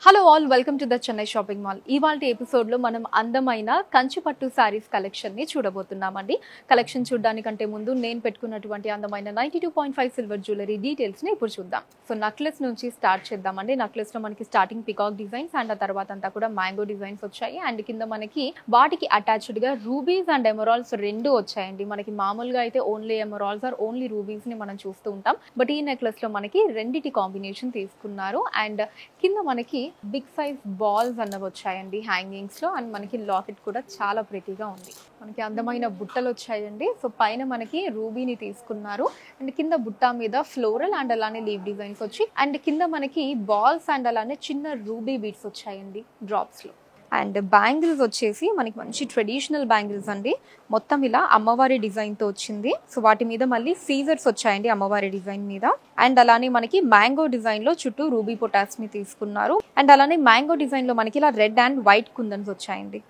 Hello all, welcome to the Chennai shopping mall. ఇవాల్టి ఎపిసోడ్లో మనం అందమైన కంచిపట్టు శారీస్ కలెక్షన్ని చూడబోతున్నామండి. కలెక్షన్ చూడడానికంటే ముందు నేను పెట్టుకున్నటువంటి అందమైన 92.5 సిల్వర్ జ్యువెలరీ డీటెయిల్స్ని ఇప్పుడు చూద్దాం. సో నక్లెస్ నుంచి స్టార్ట్ చేద్దామండి. నక్లెస్లో మనకి స్టార్టింగ్ పికాక్ డిజైన్స్ అండ్ ఆ తర్వాత అంతా కూడా మ్యాంగో డిజైన్స్ వచ్చాయి. అండ్ కింద మనకి వాటికి అటాచ్డ్గా రూబీస్ అండ్ ఎమరాల్డ్స్ రెండు వచ్చాయండి. మనకి మామూలుగా అయితే ఓన్లీ ఎమరాల్డ్స్ ఆర్ ఓన్లీ రూబీస్ని మనం చూస్తూ ఉంటాం. బట్ ఈ నెక్లెస్లో మనకి రెండిటి కాంబినేషన్ తీసుకున్నారు. అండ్ కింద మనకి బిగ్ సైజ్ బాల్స్ అన్నవి వచ్చాయండి హ్యాంగింగ్స్ లో. అండ్ మనకి లాకెట్ కూడా చాలా ప్రెటీగా ఉంది. మనకి అందమైన బుట్టలు వచ్చాయండి. సో పైన మనకి రూబీని తీసుకున్నారు అండ్ కింద బుట్ట మీద ఫ్లోరల్ అండ్ అలానే లీవ్ డిజైన్స్ వచ్చి అండ్ కింద మనకి బాల్స్ అండ్ అలానే చిన్న రూబీ బీడ్స్ వచ్చాయండి డ్రాప్స్ లో. అండ్ బ్యాంగిల్స్ వచ్చేసి మనకి మంచి ట్రెడిషనల్ బ్యాంగిల్స్ అండి. మొత్తం ఇలా అమ్మవారి డిజైన్ తో వచ్చింది. సో వాటి మీద మళ్ళీ సీజర్స్ వచ్చాయండి అమ్మవారి డిజైన్ మీద. అండ్ అలానే మనకి మ్యాంగో డిజైన్ లో చుట్టూ రూబీ పొటాస్ ని తీసుకున్నారు. అండ్ అలానే మ్యాంగో డిజైన్ లో మనకి ఇలా రెడ్ అండ్ వైట్ కుందన్స్ వచ్చాయండి.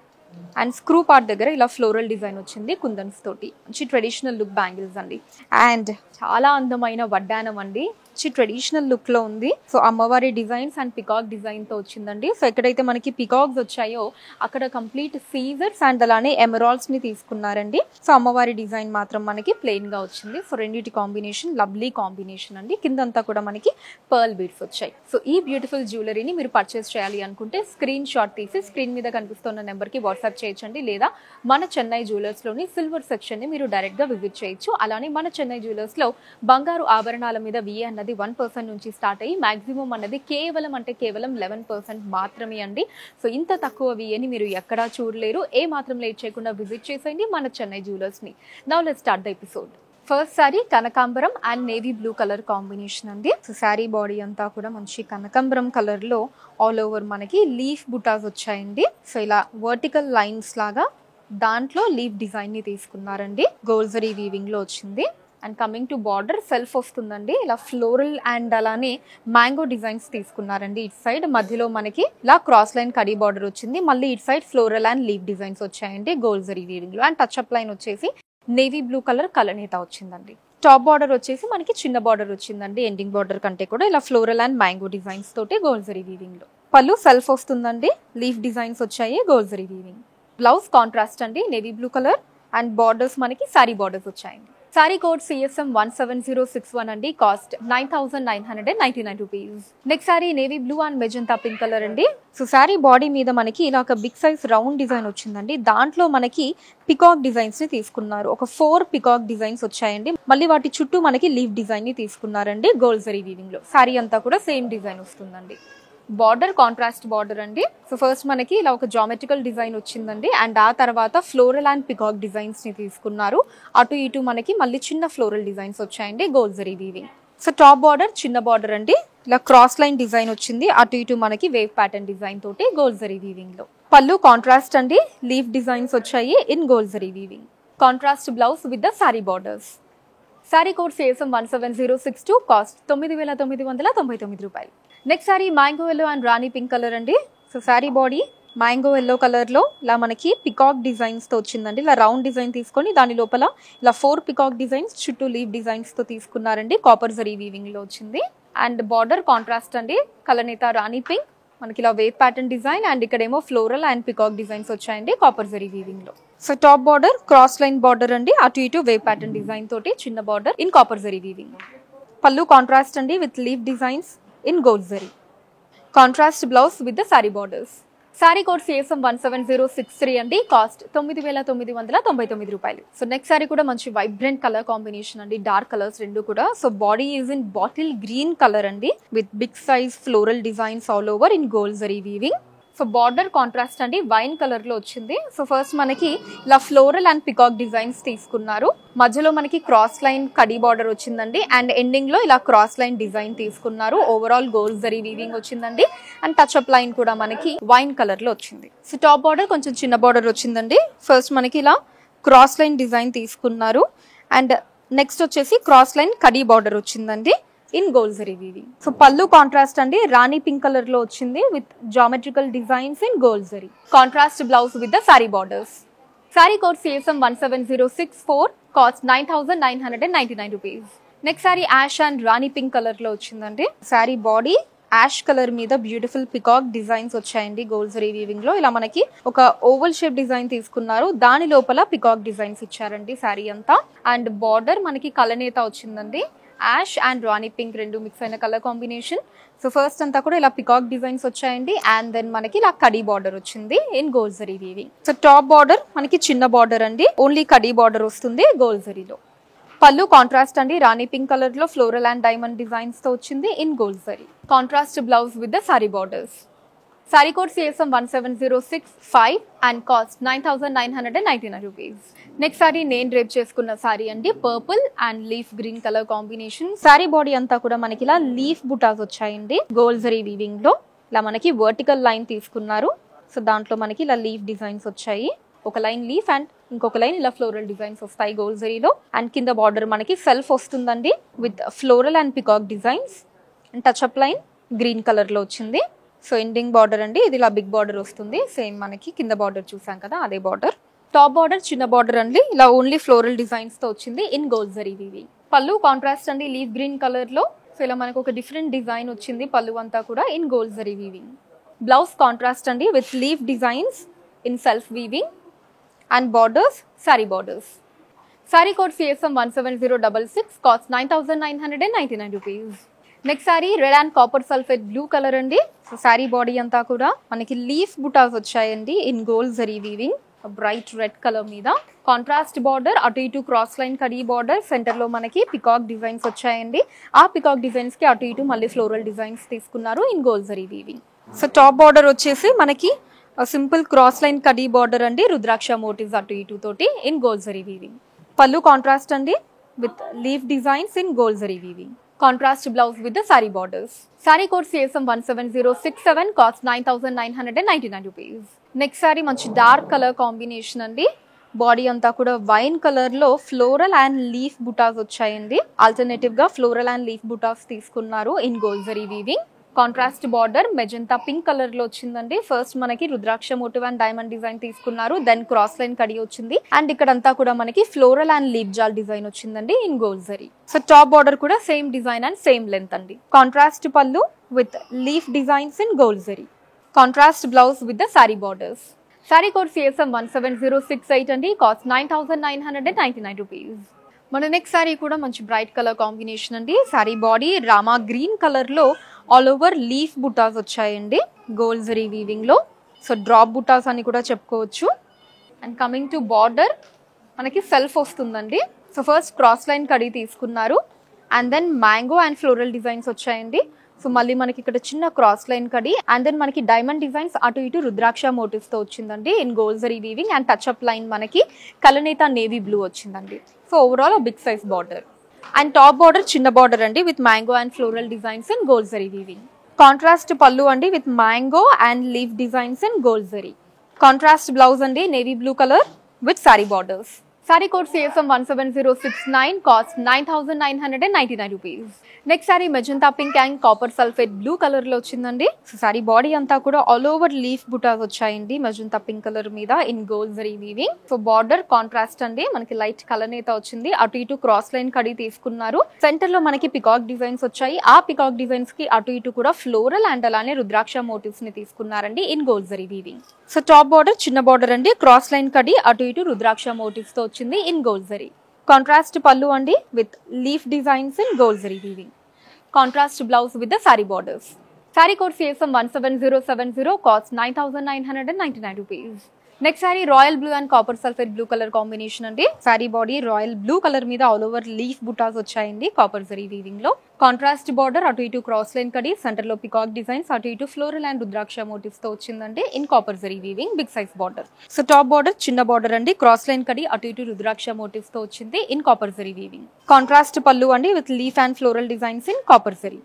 అండ్ స్క్రూ పార్ట్ దగ్గర ఇలా ఫ్లోరల్ డిజైన్ వచ్చింది కుందన్స్ తోటి. మంచి ట్రెడిషనల్ లుక్ బ్యాంగిల్స్ అండి. అండ్ చాలా అందమైన వడ్డానం అండి. మంచి ట్రెడిషనల్ లుక్ లో ఉంది. సో అమ్మవారి డిజైన్స్ అండ్ పికాక్ డిజైన్ తో వచ్చిందండి. సో ఎక్కడైతే మనకి పికాక్స్ వచ్చాయో అక్కడ కంప్లీట్ సీజర్స్ అండ్ అలానే ఎమరాల్డ్స్ ని తీసుకున్నారండి. సో అమ్మవారి డిజైన్ మాత్రం మనకి ప్లెయిన్ గా వచ్చింది. సో రెండింటి కాంబినేషన్ లవ్లీ కాంబినేషన్ అండి. కిందంతా కూడా మనకి పర్ల్ బీడ్స్ వచ్చాయి. సో ఈ బ్యూటిఫుల్ జ్యువెలరీని మీరు పర్చేస్ చేయాలి అనుకుంటే స్క్రీన్ షాట్ తీసి స్క్రీన్ మీద కనిపిస్తున్న నెంబర్ కి వాట్సాప్ చేయొచ్చండి. లేదా మన చెన్నై జ్యువెలర్స్ లోని సిల్వర్ సెక్షన్ ని మీరు డైరెక్ట్ గా విజిట్ చేయొచ్చు. అలానే మన చెన్నై జ్యువెలర్స్ లో బంగారు ఆభరణాల మీద విఏ అన్నది 1% నుంచి స్టార్ట్ అయ్యి మాక్సిమం అన్నది కేవలం 11% మాత్రమే అండి. సో ఇంత తక్కువ విఏని మీరు ఎక్కడా చూడలేరు. ఏ మాత్రం లేట్ చేయకుండా విజిట్ చేసేయండి మన చెన్నై జ్యువెలర్స్ ని. Now let's start the episode. First saree కనకాంబరం and navy blue colour combination అండి. సో శారీ బాడీ అంతా కూడా మంచి కనకాంబరం కలర్ లో ఆల్ ఓవర్ మనకి లీఫ్ బుటాస్ వచ్చాయండి. సో ఇలా వర్టికల్ లైన్స్ లాగా దాంట్లో లీఫ్ డిజైన్ ని తీసుకున్నారండి. గోల్జరీ వీవింగ్ లో వచ్చింది. And coming to border self వస్తుందండి. ఇలా ఫ్లోరల్ అండ్ అలానే మ్యాంగో డిజైన్స్ తీసుకున్నారండి. ఇటు సైడ్ మధ్యలో మనకి ఇలా క్రాస్ లైన్ కడీ బార్డర్ వచ్చింది. మళ్ళీ ఇటు side floral and leaf designs వచ్చాయండి గోల్జరీ వీవింగ్ లో. అండ్ టచ్ అప్ లైన్ వచ్చేసి నేవీ బ్లూ కలర్ కలనేత వచ్చిందండి. టాప్ బార్డర్ వచ్చేసి మనకి చిన్న బార్డర్ వచ్చిందండి. ఎండింగ్ బార్డర్ కంటే కూడా ఇలా ఫ్లోరల్ అండ్ మ్యాంగో డిజైన్స్ తోటి గోల్జరీ వీవింగ్ లో. పళ్ళు సెల్ఫ్ వస్తుందండి. లీఫ్ డిజైన్స్ వచ్చాయి గోల్జరీ వీవింగ్. బ్లౌజ్ కాంట్రాస్ట్ అండి navy blue colour. And borders మనకి సారీ బార్డర్స్ వచ్చాయండి. సారీ కోడ్ CSM 17061 అండి. Cost 9,999 rupees. Next sorry navy blue and magenta pink colour అండి. సో సారీ బాడీ మీద మనకి ఇలా ఒక బిగ్ సైజ్ రౌండ్ డిజైన్ వచ్చిందండి. దాంట్లో మనకి పికాక్ డిజైన్స్ ని తీసుకున్నారు. ఒక 4 పికాక్ డిజైన్స్ వచ్చాయండి. మళ్ళీ వాటి చుట్టూ మనకి లీఫ్ డిజైన్ ని తీసుకున్నారండి గోల్జరీ వీవింగ్ లో. సారీ అంతా కూడా సేమ్ డిజైన్ వస్తుందండి. బార్డర్ కాంట్రాస్ట్ బార్డర్ అండి. సో ఫస్ట్ మనకి ఇలా ఒక జామెట్రికల్ డిజైన్ వచ్చిందండి. అండ్ ఆ తర్వాత ఫ్లోరల్ అండ్ పికాక్ డిజైన్స్ ని తీసుకున్నారు. అటు ఇటు మనకి మళ్ళీ చిన్న ఫ్లోరల్ డిజైన్స్ వచ్చాయండి గోల్జరీ వీవింగ్. సో టాప్ బార్డర్ చిన్న బార్డర్ అండి. ఇలా క్రాస్ లైన్ డిజైన్ వచ్చింది. అటు ఇటు మనకి వేవ్ ప్యాటర్న్ డిజైన్ తోటి గోల్జరీ వీవింగ్ లో. పళ్ళు కాంట్రాస్ట్ అండి. లీఫ్ డిజైన్స్ వచ్చాయి ఇన్ గోల్జరీ weaving. Contrast blouse with the sorry borders. Sorry code CSM 17062. Cost 9,999 రూపాయలు. Next saree mango yellow and రాణి పింక్ కలర్ అండి. So sorry body mango yellow colour లో ఇలా మనకి పికాక్ డిజైన్స్ తో వచ్చిందండి. ఇలా రౌండ్ డిజైన్ తీసుకొని దాని లోపల ఇలా 4 పికాక్ డిజైన్స్ చుట్టూ లీవ్ డిజైన్స్ తో తీసుకున్నారండి. కాపర్ జరీ వీవింగ్ లో వచ్చింది. అండ్ బార్డర్ కాంట్రాస్ట్ అండి. కలనేత రాణి పింక్. మనకి ఇలా వేవ్ ప్యాటర్న్ డిజైన్ అండ్ ఇక్కడేమో ఫ్లోరల్ అండ్ పికాక్ డిజైన్స్ వచ్చాయండి కాపర్ జరీ వీవింగ్ లో. So top border cross line border అండి. అటు ఇటు వేవ్ ప్యాటర్న్ డిజైన్ తోటి చిన్న border in copper zari weaving. పళ్ళు కాంట్రాస్ట్ అండి with leave designs in gold zari. Contrast blouse with the sorry borders. Sorry code CSM 17063 అండి. కాస్ట్ 9,999 రూపాయలు. సో నెక్స్ట్ సారీ కూడా మంచి వైబ్రెంట్ కలర్ కాంబినేషన్ అండి. డార్క్ కలర్స్ రెండు కూడా. So body is in bottle green colour అండి with big size floral designs all over in gold zari weaving. So border contrast అండి wine colour లో వచ్చింది. సో ఫస్ట్ మనకి ఇలా ఫ్లోరల్ అండ్ పికాక్ డిజైన్స్ తీసుకున్నారు. మధ్యలో మనకి క్రాస్ లైన్ కడీ బార్డర్ వచ్చిందండి. అండ్ ఎండింగ్ లో ఇలా క్రాస్ లైన్ డిజైన్ తీసుకున్నారు. ఓవరాల్ గోల్డ్ జరీ వీవింగ్ వచ్చిందండి. అండ్ టచ్ అప్ లైన్ కూడా మనకి వైన్ కలర్ లో వచ్చింది. సో టాప్ బార్డర్ కొంచెం చిన్న బార్డర్ వచ్చిందండి. ఫస్ట్ మనకి ఇలా క్రాస్ లైన్ డిజైన్ తీసుకున్నారు. అండ్ నెక్స్ట్ వచ్చేసి క్రాస్ లైన్ కడీ బార్డర్ వచ్చిందండి ఇన్ గోల్జరీ వీవింగ్. సో పళ్ళు కాంట్రాస్ట్ అండి. రాణి పింక్ కలర్ లో వచ్చింది విత్ జామెట్రికల్ డిజైన్స్ ఇన్ గోల్జరీ. Contrast blouse with the sorry borders. Sorry code CSM 17064. Cost 9,999 rupees. Next saree ash and రాణి పింక్ కలర్ లో వచ్చిందండి. సారీ బాడీ యాష్ కలర్ మీద బ్యూటిఫుల్ పికాక్ డిజైన్స్ వచ్చాయండి గోల్డ్ జరీ వీవింగ్ లో. ఇలా మనకి ఒక ఓవల్ షేప్ డిజైన్ తీసుకున్నారు, దాని లోపల పికాక్ డిజైన్స్ ఇచ్చారండి శారీ అంతా. అండ్ బార్డర్ మనకి కలనేత వచ్చిందండి, యాష్ అండ్ రాణి పింక్ రెండు మిక్స్ అయిన కలర్ కాంబినేషన్. సో ఫస్ట్ అంతా కూడా ఇలా పికాక్ డిజైన్స్ వచ్చాయండి. అండ్ దెన్ మనకి ఇలా కడీ బార్డర్ వచ్చింది in gold zari weaving. So top border మనకి చిన్న బార్డర్ అండి, ఓన్లీ కడీ బార్డర్ వస్తుంది గోల్డ్ జరీలో. పళ్ళు కాంట్రాస్ట్ అండి, రాణి పింక్ కలర్ లో ఫ్లోరల్ అండ్ డైమండ్ డిజైన్స్ తో వచ్చింది in gold zari. Contrast blouse with the sorry borders. Sorry code CSM 17065 and cost 9999 rupees. Next sorry నేను డ్రేప్ చేసుకున్న సారీ అండి, purple and leaf green colour combination. Sorry body అంతా కూడా మనకి ఇలా లీఫ్ బుటాస్ వచ్చాయండి గోల్డ్ జరీ వీవింగ్ లో. ఇలా మనకి వర్టికల్ లైన్ తీసుకున్నారు, సో దాంట్లో మనకి ఇలా లీఫ్ డిజైన్స్ వచ్చాయి. ఒక లైన్ లీఫ్ అండ్ ఇంకొక లైన్ ఇలా ఫ్లోరల్ డిజైన్స్ వస్తాయి గోల్డ్ జరీలో. అండ్ కింద బార్డర్ మనకి సెల్ఫ్ వస్తుందండి with floral and peacock designs. And touch up line green colour లో వచ్చింది. సో ఎండింగ్ బార్డర్ అండి, ఇది ఇలా బిగ్ బార్డర్ వస్తుంది, సేమ్ మనకి కింద బార్డర్ చూసాం కదా అదే బార్డర్. టాప్ బార్డర్ చిన్న బార్డర్ అండి, ఇలా ఓన్లీ ఫ్లోరల్ డిజైన్స్ తో వచ్చింది ఇన్ గోల్డ్ జరీ వీవింగ్. పళ్ళు కాంట్రాస్ట్ అండి, లీఫ్ గ్రీన్ కలర్ లో. సో ఇలా మనకు ఒక డిఫరెంట్ డిజైన్ వచ్చింది పళ్ళు అంతా కూడా in gold zari weaving. Blouse contrast అండి with leaf designs in self weaving and borders, saree borders. Saree code CSM 17066, cost 9999 rupees. Next saree red and copper sulphate blue color andi. So saree body anta kuda manaki leaf butas vachayandi in gold zari weaving, a bright red color meeda. Contrast border, atu itu cross line kadi border, center lo manaki peacock designs vachayandi. Aa peacock designs ki atu itu malli floral designs తీసుకున్నారు in gold zari weaving. So top border వచ్చేసి మనకి simple cross line కడీ border అండి, రుద్రాక్ష motifs అటు ఇటు తోటి in gold zari weaving. పళ్ళు contrast అండి with leaf designs in gold zari weaving. Contrast blouse with the sorry borders. Sorry code CSM 17067, cost 9999 rupees. Next sorry మంచి డార్క్ కలర్ కాంబినేషన్ అండి, body అంతా కూడా వైన్ కలర్ లో ఫ్లోరల్ అండ్ లీఫ్ బుటాస్ వచ్చాయండి. Alternative గా ఫ్లోరల్ అండ్ లీఫ్ బుటాస్ తీసుకున్నారు in gold zari weaving. Contrast border magenta pink colour లో వచ్చిందండి. ఫస్ట్ మనకి rudraksha motif and diamond design తీసుకున్నారు, దెన్ క్రాస్ లైన్ కడి వచ్చింది. అండ్ ఇక్కడంతా కూడా మనకి ఫ్లోరల్ అండ్ లీఫ్ జాల్ డిజైన్ వచ్చిందండి in gold zari. So top border కూడా same design and same length అండి. కాంట్రాస్ట్ పళ్ళు with leaf designs in gold zari. Contrast blouse with the sorry borders. Sorry code CSM 17068 అండి, కాస్ట్ 9999 రూపీస్. మన next saree కూడా మంచి bright colour combination అండి. Sorry body Rama green colour లో all over leaf బుటాస్ వచ్చాయండి గోల్డ్ జరీ వీవింగ్ లో. సో డ్రాప్ బుటాస్ అని కూడా చెప్పుకోవచ్చు. అండ్ కమింగ్ టు బార్డర్ మనకి సెల్ఫ్ వస్తుందండి. సో ఫస్ట్ క్రాస్ లైన్ కడి తీసుకున్నారు, and then mango and floral designs వచ్చాయండి. సో మళ్ళీ మనకి ఇక్కడ చిన్న క్రాస్ లైన్ కడి, అండ్ దెన్ మనకి డైమండ్ డిజైన్స్ అటు ఇటు రుద్రాక్ష మోటివ్స్ తో వచ్చిందండి in gold zari weaving. And touch up line మనకి కలనేత నేవీ బ్లూ వచ్చిందండి. So overall big size border. And top border చిన్న బార్డర్ అండి with mango and floral designs in gold zari weaving. Contrast పళ్ళు అండి with mango and leaf designs in gold zari. Contrast blouse అండి navy blue colour with saree borders. Sorry code CSM 17069, cost 9999 rupees. Next saree magenta pink and copper sulphate blue colour లో వచ్చిందండి. So sorry body అంతా కూడా all over leaf బుటాస్ వచ్చాయండి magenta pink colour మీద in gold zari weaving. So border contrast అండి, మనకి light colour నేత వచ్చింది, అటు ఇటు క్రాస్ లైన్ కడి తీసుకున్నారు. సెంటర్ లో మనకి పికాక్ డిజైన్స్ వచ్చాయి, ఆ పికాక్ డిజైన్స్ కి అటు ఇటు కూడా ఫ్లోరల్ అండ్ అలానే రుద్రాక్ష మోటివ్స్ ని తీసుకున్నారండి in gold zari weaving. So top border చిన్న బార్డర్ అండి, క్రాస్ లైన్ కడి అటు ఇటు రుద్రాక్ష మోటివ్స్ తో వచ్చింది ఇన్ గోల్డ్ జరీ. కాంట్రాస్ట్ పళ్ళు అండి with leaf designs in gold zari weaving. Contrast blouse with the sorry borders. Sorry code CSM 17070, cost 9999 rupees. Next saree royal blue and copper sulphate blue colour combination అండి. Sorry body royal blue colour మీద all over leaf బుటాస్ వచ్చాయండి copper zari weaving లో. Contrast border అటు ఇటు cross line కడి, centre లో peacock designs, అటు ఇటు ఫ్లోరల్ అండ్ రుద్రాక్ష మోటివ్స్ తో వచ్చిందండి in copper zari weaving, big size border. So top border చిన్న బార్డర్ అండి, క్రాస్ లైన్ కడి అటు ఇటు రుద్రాక్ష మోటివ్స్ తో వచ్చింది in copper zari weaving. Contrast పళ్ళు అండి with leaf and floral designs in copper zari.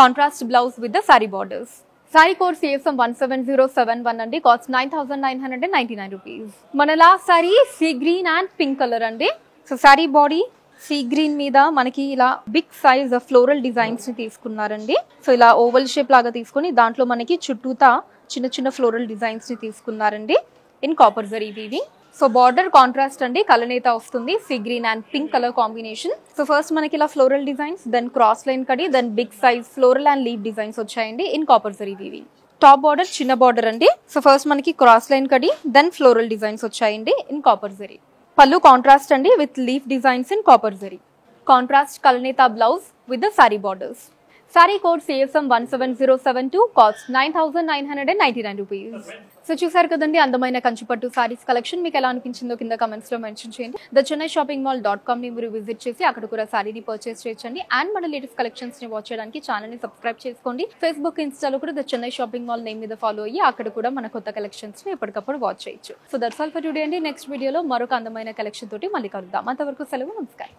Contrast blouse with the sorry borders. Sorry code CSM 17071 అండి, కాస్ట్ 9999 రూపీస్. మన last sari sea green and pink colour అండి. So sorry body sea green మీద మనకి ఇలా big size floral designs ని తీసుకున్నారండి. So ఇలా oval shape లాగా తీసుకుని దాంట్లో మనకి చుట్టూతా చిన్న చిన్న ఫ్లోరల్ డిజైన్స్ ని తీసుకున్నారండి in copper zari weaving. So border contrast అండి, కలనేత వస్తుంది, sea green and pink colour combination. So first మనకి ఇలా floral designs, then cross line కడి, then big size floral and leaf designs వచ్చాయండి in copper zari weaving. Top border చిన్న border అండి. So first మనకి క్రాస్ లైన్ కడి, దెన్ ఫ్లోరల్ డిజైన్స్ వచ్చాయండి in copper zari. పళ్ళు కాంట్రాస్ట్ అండి with leaf designs in copper zari. Contrast కలనేత blouse with the sorry borders. Sorry code CSM 17072, cost 9999 rupees. So చూసారు కదండి అందమైన కంచిపట్టు సారీస్ కలెక్షన్. మీకు ఎలా అనిపించిందో కింద కమెంట్స్ లో మెన్షన్ చేయండి. thechennai-shopping-mall.com ని మీరు విజిట్ చేసి అక్కడ కూడా సారీని పర్చేస్ చేయొచ్చండి. అండ్ మన లేటెస్ట్ కలెక్షన్స్ ని వాచ్ చేయడానికి ఛానల్ ని సబ్స్క్రైబ్ చేసుకోండి. ఫేస్బుక్, ఇన్స్టాలో కూడా the Chennai shopping mall name మీద ఫాలో అయ్యి అక్కడ కూడా మన కొత్త కలెక్షన్స్ ని ఎప్పటికప్పుడు వాచ్ చేయొచ్చు. So that's all for today అండి. నెక్స్ట్ వీడియోలో మరొక అందమైన కలెక్షన్ తోటి మళ్ళీ కలుద్దాం. అంతవరకు సెలవు, నమస్కారం.